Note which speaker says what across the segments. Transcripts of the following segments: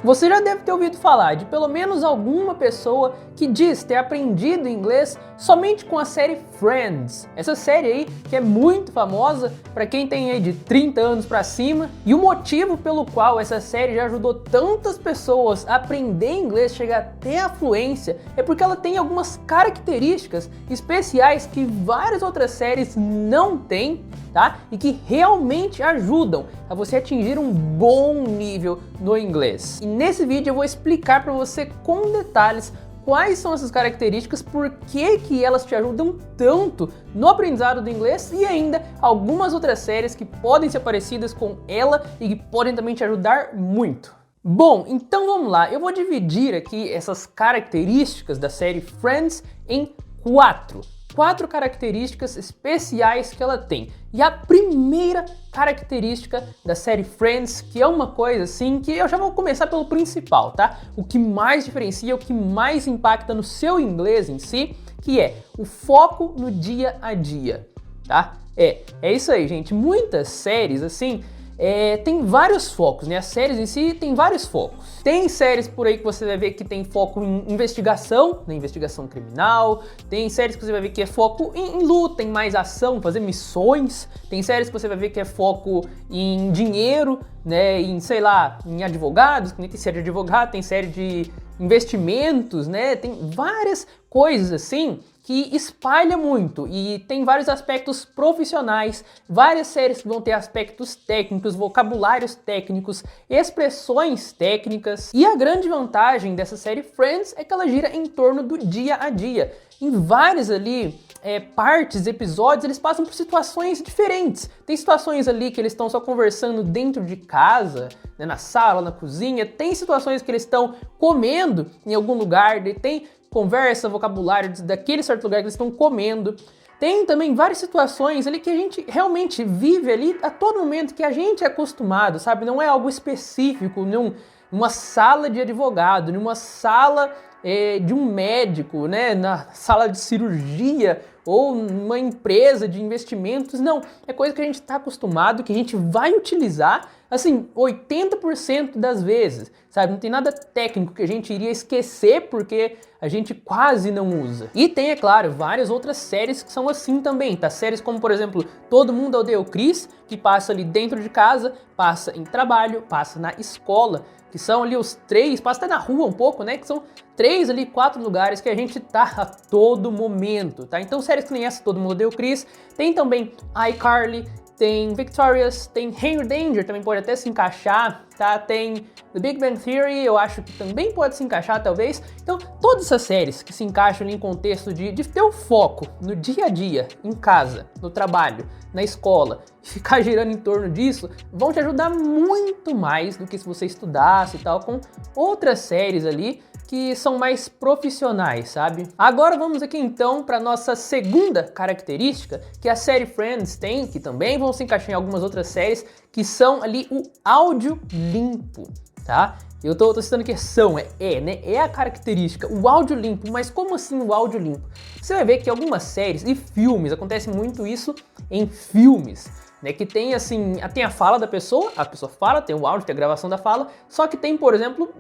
Speaker 1: Você já deve ter ouvido falar de pelo menos alguma pessoa que diz ter aprendido inglês somente com a série Friends. Essa série aí que é muito famosa para quem tem aí de 30 anos para cima. E o motivo pelo qual essa série já ajudou tantas pessoas a aprender inglês, chegar até a fluência, é porque ela tem algumas características especiais que várias outras séries não têm, tá? E que realmente ajudam a você atingir um bom nível no inglês. E nesse vídeo eu vou explicar para você com detalhes quais são essas características, por que elas te ajudam tanto no aprendizado do inglês e ainda algumas outras séries que podem ser parecidas com ela e que podem também te ajudar muito. Bom, então vamos lá, eu vou dividir aqui essas características da série Friends em quatro características especiais que ela tem. E a primeira característica da série Friends, que é uma coisa assim, que eu já vou começar pelo principal, tá? O que mais diferencia, o que mais impacta no seu inglês em si, que é o foco no dia a dia, tá? É isso aí, gente. Muitas séries, assim, tem vários focos, né? As séries em si tem vários focos. Tem séries por aí que você vai ver que tem foco em investigação, na investigação criminal. Tem séries que você vai ver que é foco em luta, em mais ação, fazer missões. Tem séries que você vai ver que é foco em dinheiro, né? Em, sei lá, em advogados, que nem tem série de advogado, tem série de investimentos, né? Tem várias coisas assim que espalha muito e tem vários aspectos profissionais, várias séries que vão ter aspectos técnicos, vocabulários técnicos, expressões técnicas. E a grande vantagem dessa série Friends é que ela gira em torno do dia a dia. Em várias ali partes, episódios, eles passam por situações diferentes. Tem situações ali que eles estão só conversando dentro de casa, né, na sala, na cozinha. Tem situações que eles estão comendo em algum lugar, tem conversa, vocabulário daquele certo lugar que eles estão comendo. Tem também várias situações ali que a gente realmente vive ali a todo momento, que a gente é acostumado, sabe? Não é algo específico, numa sala de advogado, numa sala de um médico, né? Na sala de cirurgia ou numa empresa de investimentos. Não, é coisa que a gente está acostumado, que a gente vai utilizar, assim, 80% das vezes, sabe? Não tem nada técnico que a gente iria esquecer porque a gente quase não usa. E tem, é claro, várias outras séries que são assim também, tá? Séries como, por exemplo, Todo Mundo Odeia o Chris, que passa ali dentro de casa, passa em trabalho, passa na escola, que são ali os três, passa até na rua um pouco, né? Que são 4 lugares que a gente tá a todo momento, tá? Então séries que nem essa, Todo Mundo Odeia o Chris, tem também iCarly, tem Victorious, tem Henry Danger, também pode até se encaixar, tá? Tem The Big Bang Theory, eu acho que também pode se encaixar, talvez. Então, todas essas séries que se encaixam ali em contexto de ter o foco no dia a dia, em casa, no trabalho, na escola, e ficar girando em torno disso, vão te ajudar muito mais do que se você estudasse e tal, com outras séries ali que são mais profissionais, sabe? Agora vamos aqui então para nossa segunda característica que a série Friends tem, que também vão se encaixar em algumas outras séries, que são ali o áudio limpo, tá? Eu tô citando que né? É a característica, o áudio limpo. Mas como assim o áudio limpo? Você vai ver que algumas séries e filmes, acontece muito isso em filmes, né, que tem assim, tem a fala da pessoa, a pessoa fala, tem o áudio, tem a gravação da fala, só que tem, por exemplo,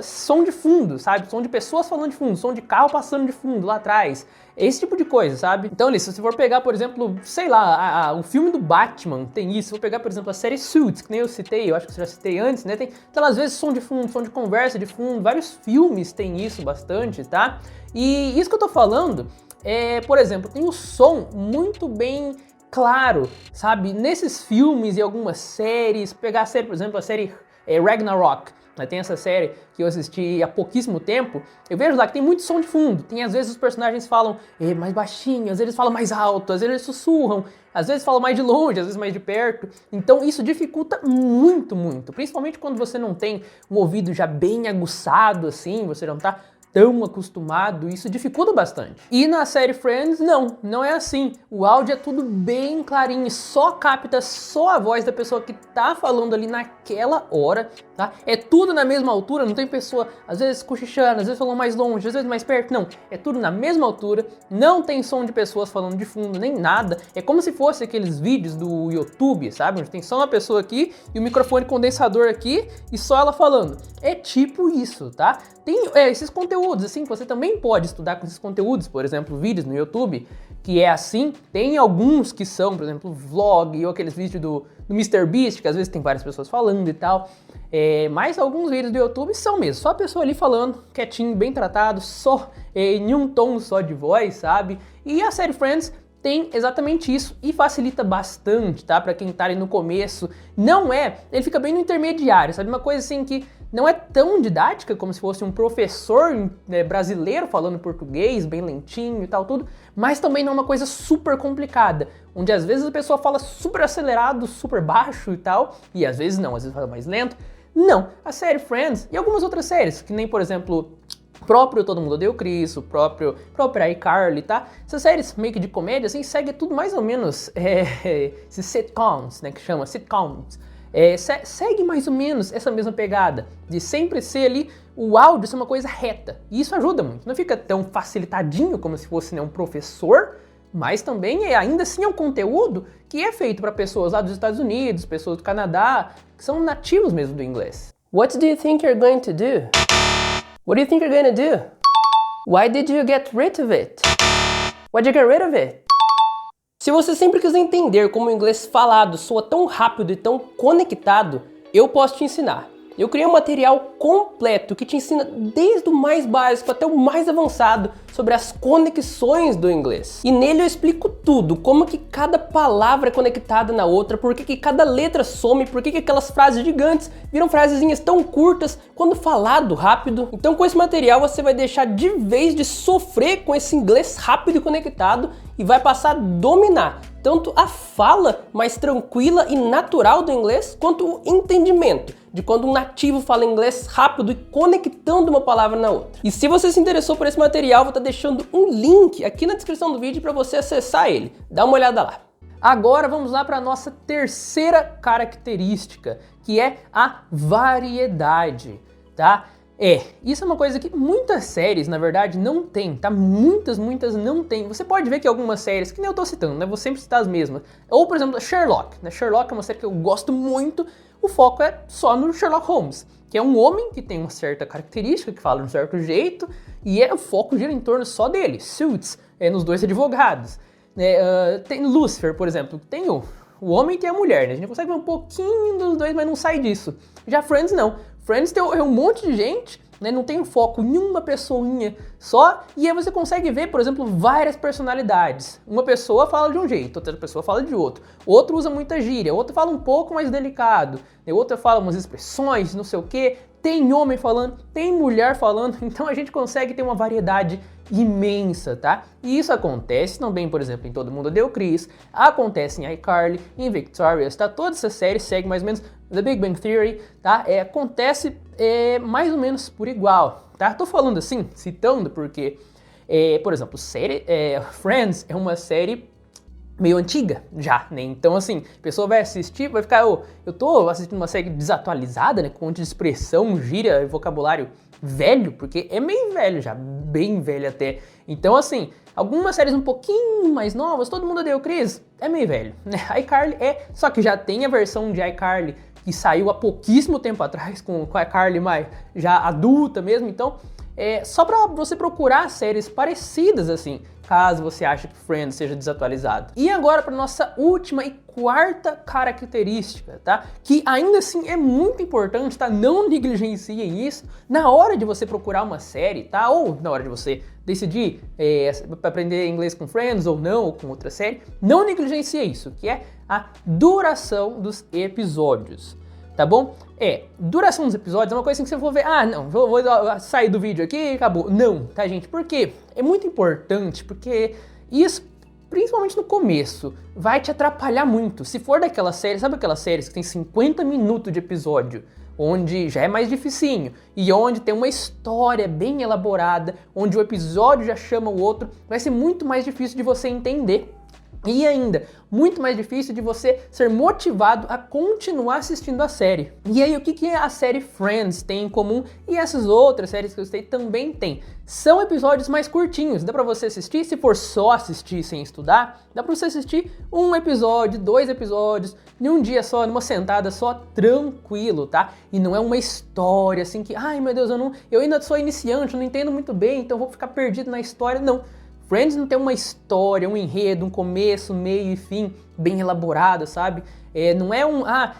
Speaker 1: som de fundo, sabe? Som de pessoas falando de fundo, som de carro passando de fundo lá atrás. Esse tipo de coisa, sabe? Então, se você for pegar, por exemplo, sei lá, o filme do Batman tem isso. Se for pegar, por exemplo, a série Suits, que nem eu citei, eu acho que eu já citei antes, né? Tem, então, às vezes, som de fundo, som de conversa de fundo, vários filmes tem isso bastante, tá? E isso que eu tô falando, por exemplo, tem o som muito bem claro, sabe? Nesses filmes e algumas séries, pegar a série, por exemplo, a série Ragnarok, tem essa série que eu assisti há pouquíssimo tempo, eu vejo lá que tem muito som de fundo, tem às vezes os personagens falam mais baixinho, às vezes eles falam mais alto, às vezes eles sussurram, às vezes falam mais de longe, às vezes mais de perto, então isso dificulta muito, muito, principalmente quando você não tem um ouvido já bem aguçado assim, você não tá tão acostumado, isso dificulta bastante. E na série Friends, não é assim. O áudio é tudo bem clarinho, só capta só a voz da pessoa que tá falando ali naquela hora, tá? É tudo na mesma altura, não tem pessoa, às vezes cochichando, às vezes falando mais longe, às vezes mais perto, não. É tudo na mesma altura, não tem som de pessoas falando de fundo, nem nada. É como se fosse aqueles vídeos do YouTube, sabe? Onde tem só uma pessoa aqui e o microfone condensador aqui e só ela falando. É tipo isso, tá? Tem esses conteúdos, assim, que você também pode estudar com esses conteúdos, por exemplo, vídeos no YouTube, que é assim. Tem alguns que são, por exemplo, vlog ou aqueles vídeos do MrBeast, que às vezes tem várias pessoas falando e tal. Mas alguns vídeos do YouTube são mesmo, só a pessoa ali falando, quietinho, bem tratado, só em um tom só de voz, sabe? E a série Friends tem exatamente isso e facilita bastante, tá? Pra quem tá ali no começo. Ele fica bem no intermediário, sabe? Uma coisa assim que não é tão didática como se fosse um professor brasileiro falando português, bem lentinho e tal, tudo, mas também não é uma coisa super complicada, onde às vezes a pessoa fala super acelerado, super baixo e tal, e às vezes não, às vezes fala mais lento. Não, a série Friends e algumas outras séries, que nem, por exemplo, próprio Todo Mundo Odeia o Chris, o próprio iCarly, tá? Essas séries meio que de comédia, assim, segue tudo mais ou menos esses sitcoms, né, que chama sitcoms. Segue mais ou menos essa mesma pegada, de sempre ser ali o áudio ser uma coisa reta. E isso ajuda muito, não fica tão facilitadinho como se fosse um professor, mas também ainda assim é um conteúdo que é feito para pessoas lá dos Estados Unidos, pessoas do Canadá, que são nativos mesmo do inglês. What do you think you're going to do? What do you think you're going to do? Why did you get rid of it? Why'd you get rid of it? Se você sempre quiser entender como o inglês falado soa tão rápido e tão conectado, eu posso te ensinar. Eu criei um material completo que te ensina desde o mais básico até o mais avançado sobre as conexões do inglês. E nele eu explico tudo, como que cada palavra é conectada na outra, por que cada letra some, por que aquelas frases gigantes viram frasezinhas tão curtas quando falado rápido. Então com esse material você vai deixar de vez de sofrer com esse inglês rápido e conectado e vai passar a dominar tanto a fala mais tranquila e natural do inglês, quanto o entendimento de quando um nativo fala inglês rápido e conectando uma palavra na outra. E se você se interessou por esse material, vou estar deixando um link aqui na descrição do vídeo para você acessar ele. Dá uma olhada lá. Agora vamos lá para a nossa terceira característica, que é a variedade, tá? Isso é uma coisa que muitas séries, na verdade, não tem, tá? Muitas não tem. Você pode ver que algumas séries, que nem eu tô citando, né? Vou sempre citar as mesmas. Ou, por exemplo, Sherlock, né? Sherlock é uma série que eu gosto muito, o foco é só no Sherlock Holmes, que é um homem que tem uma certa característica, que fala de um certo jeito, e o foco gira em torno só dele. Suits, nos dois advogados. Tem Lucifer, por exemplo, tem o homem e tem a mulher, né? A gente consegue ver um pouquinho dos dois, mas não sai disso. Já Friends não. Friends tem um monte de gente, né? Não tem um foco em uma pessoinha só, e aí você consegue ver, por exemplo, várias personalidades. Uma pessoa fala de um jeito, outra pessoa fala de outro. Outro usa muita gíria, outro fala um pouco mais delicado, né? Outro fala umas expressões, não sei o quê. Tem homem falando, tem mulher falando, então a gente consegue ter uma variedade imensa, tá? E isso acontece também, por exemplo, em Todo Mundo Odeia o Chris, acontece em iCarly, em Victorious, tá? Todas essas séries seguem mais ou menos The Big Bang Theory, tá? Acontece mais ou menos por igual, tá? Tô falando assim, citando, porque, por exemplo, Friends é uma série meio antiga já, né? Então, assim, a pessoa vai assistir, vai ficar, eu tô assistindo uma série desatualizada, né? Com um monte de expressão, gíria e vocabulário velho, porque é meio velho já, bem velho até. Então, assim, algumas séries um pouquinho mais novas, Todo Mundo Odeia o Chris, é meio velho, né? iCarly só que já tem a versão de iCarly que saiu há pouquíssimo tempo atrás, com a iCarly mais já adulta mesmo, então, só pra você procurar séries parecidas, assim, caso você ache que Friends seja desatualizado. E agora para nossa última e quarta característica, tá? Que ainda assim é muito importante, tá? Não negligenciem isso na hora de você procurar uma série, tá? Ou na hora de você decidir aprender inglês com Friends ou não, ou com outra série. Não negligencie isso, que é a duração dos episódios. Tá bom? Duração dos episódios é uma coisa assim que você for ver, não, vou sair do vídeo aqui e acabou. Não, tá, gente? Por quê? É muito importante, porque isso, principalmente no começo, vai te atrapalhar muito. Se for daquela série, sabe aquelas séries que tem 50 minutos de episódio, onde já é mais dificinho e onde tem uma história bem elaborada, onde o episódio já chama o outro, vai ser muito mais difícil de você entender. E ainda, muito mais difícil de você ser motivado a continuar assistindo a série. E aí, o que a série Friends tem em comum e essas outras séries que eu citei também tem? São episódios mais curtinhos, dá pra você assistir, se for só assistir sem estudar, dá pra você assistir um episódio, 2 episódios, em um dia só, numa sentada só, tranquilo, tá? E não é uma história assim que, ai meu Deus, eu ainda sou iniciante, eu não entendo muito bem, então eu vou ficar perdido na história, não. Friends não tem uma história, um enredo, um começo, meio e fim bem elaborado, sabe? Não é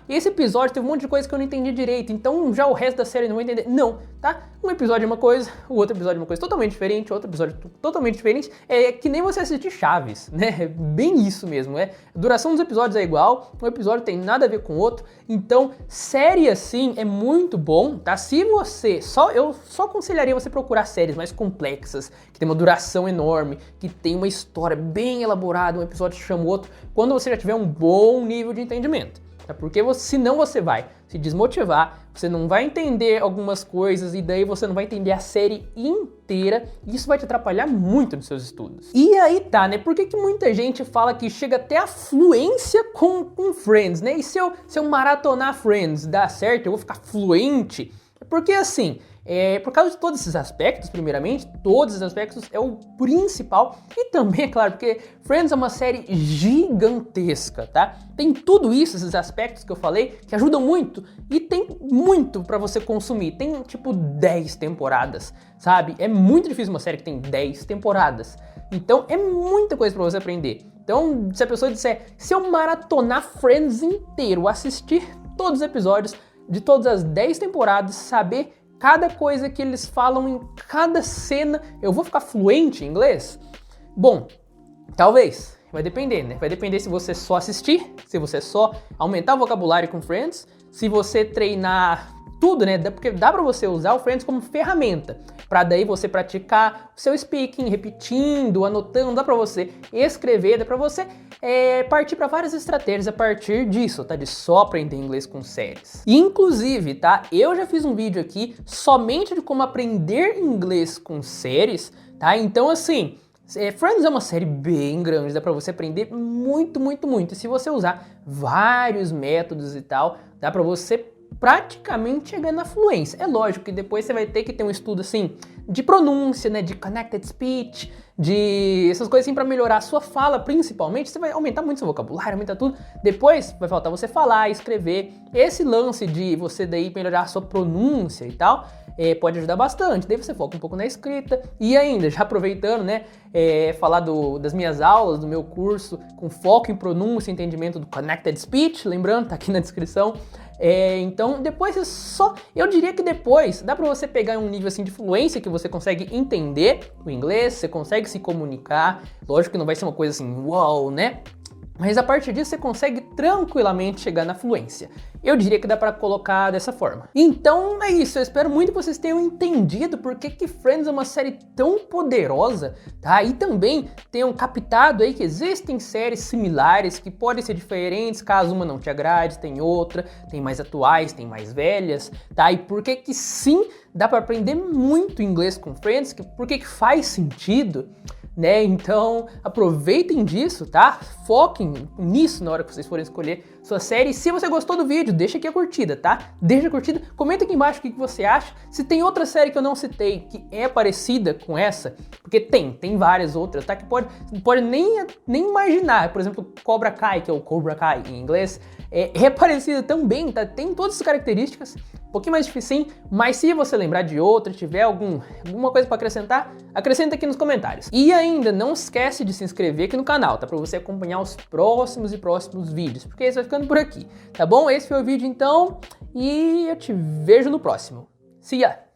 Speaker 1: esse episódio teve um monte de coisa que eu não entendi direito, então já o resto da série eu não vou entender. Não, tá? Um episódio é uma coisa, o outro episódio é uma coisa totalmente diferente, outro episódio totalmente diferente. É que nem você assistir Chaves, né? É bem isso mesmo, A duração dos episódios é igual, um episódio tem nada a ver com o outro. Então, série assim é muito bom, tá? Se você, eu só aconselharia você procurar séries mais complexas, que tem uma duração enorme, que tem uma história bem elaborada, um episódio chama o outro, quando você já tiver um bom nível de entendimento. Porque senão você vai se desmotivar, você não vai entender algumas coisas e daí você não vai entender a série inteira e isso vai te atrapalhar muito nos seus estudos. E aí tá, né? Por que muita gente fala que chega até a fluência com Friends, né? E se eu maratonar Friends dá certo, eu vou ficar fluente? Porque assim, por causa de todos esses aspectos, primeiramente, todos esses aspectos é o principal e também, é claro, porque Friends é uma série gigantesca, tá? Tem tudo isso, esses aspectos que eu falei, que ajudam muito e tem muito pra você consumir. Tem tipo 10 temporadas, sabe? É muito difícil uma série que tem 10 temporadas. Então é muita coisa pra você aprender. Então, se a pessoa disser, se eu maratonar Friends inteiro, assistir todos os episódios de todas as 10 temporadas, saber cada coisa que eles falam em cada cena, eu vou ficar fluente em inglês? Bom, talvez. Vai depender, né? Vai depender se você só assistir, se você só aumentar o vocabulário com Friends, se você treinar tudo, né? Porque dá pra você usar o Friends como ferramenta, pra daí você praticar o seu speaking, repetindo, anotando, dá pra você escrever, dá pra você partir pra várias estratégias a partir disso, tá? De só aprender inglês com séries. Inclusive, tá? Eu já fiz um vídeo aqui somente de como aprender inglês com séries, tá? Então, assim, Friends é uma série bem grande, dá pra você aprender muito, muito, muito. E se você usar vários métodos e tal, dá pra você praticamente chegar na fluência. É lógico que depois você vai ter que ter um estudo assim de pronúncia, né, de connected speech, de essas coisas assim para melhorar a sua fala, principalmente. Você vai aumentar muito seu vocabulário, aumentar tudo. Depois vai faltar você falar, escrever. Esse lance de você daí melhorar a sua pronúncia e tal, pode ajudar bastante. Daí você foca um pouco na escrita. E ainda, já aproveitando, né, falar das minhas aulas, do meu curso com foco em pronúncia e entendimento do connected speech, lembrando, tá aqui na descrição. Então depois eu diria que depois dá pra você pegar um nível assim de fluência que você consegue entender o inglês, você consegue se comunicar, lógico que não vai ser uma coisa assim, uau, né? Mas a partir disso você consegue tranquilamente chegar na fluência. Eu diria que dá pra colocar dessa forma. Então é isso, eu espero muito que vocês tenham entendido por que Friends é uma série tão poderosa, tá? E também tenham captado aí que existem séries similares que podem ser diferentes, caso uma não te agrade, tem outra, tem mais atuais, tem mais velhas, tá? E por que sim, dá pra aprender muito inglês com Friends, por que faz sentido, né? Então aproveitem disso, tá? Foquem nisso na hora que vocês forem escolher sua série. E se você gostou do vídeo, deixa aqui a curtida, tá? Deixa a curtida, comenta aqui embaixo o que você acha. Se tem outra série que eu não citei que é parecida com essa, porque tem várias outras, tá? Que pode nem imaginar. Por exemplo, Cobra Kai, que é o Cobra Kai em inglês, é parecida também, tá? Tem todas as características, um pouquinho mais difícil, mas se você lembrar de outra, tiver alguma coisa para acrescentar, acrescenta aqui nos comentários. E ainda não esquece de se inscrever aqui no canal, tá? Para você acompanhar os próximos vídeos, porque isso vai ficando por aqui, tá bom? Esse foi o vídeo então, e eu te vejo no próximo. See ya!